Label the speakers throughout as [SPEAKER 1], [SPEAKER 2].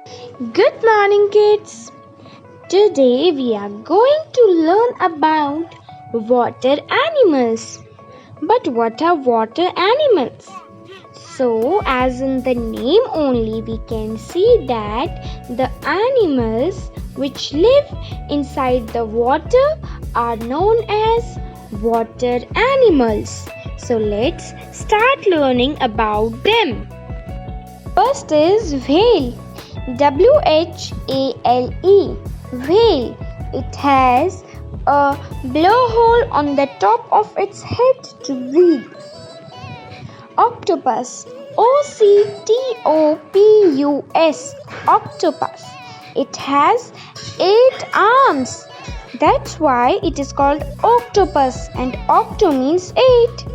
[SPEAKER 1] Good morning, kids. Today we are going to learn about water animals. But what are water animals? So, as in the name only, we can see that the animals which live inside the water are known as water animals. So, let's start learning about them. First is whale. WHALE. Whale. It has a blowhole on the top of its head to breathe. Octopus. OCTOPUS. Octopus. It has 8 arms. That's why it is called octopus, and octo means 8.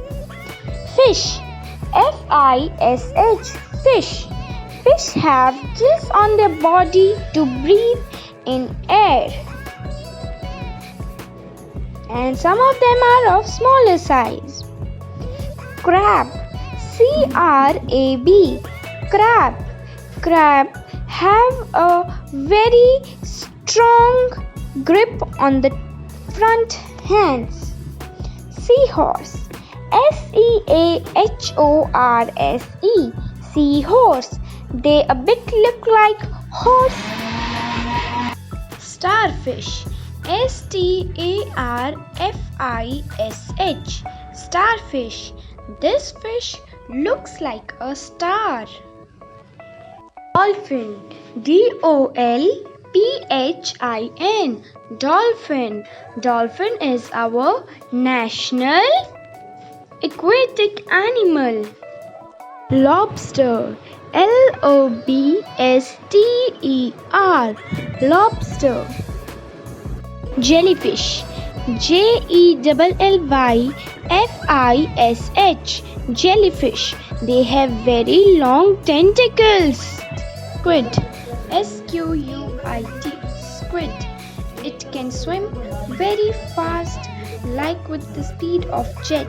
[SPEAKER 1] Fish. FISH. Fish. Fish have gills on their body to breathe in air. And some of them are of smaller size. Crab. CRAB. Crab. Crab have a very strong grip on the front hands. Seahorse. SEAHORSE. Seahorse. They a bit look like horse. Starfish. STARFISH. Starfish. This fish looks like a star. Dolphin. DOLPHIN. Dolphin. Dolphin is our national aquatic animal. Lobster. LOBSTER. Lobster. Jellyfish. JELLYFISH. Jellyfish. They have very long tentacles. Squid. SQUID. Squid. It can swim very fast, like with the speed of jet.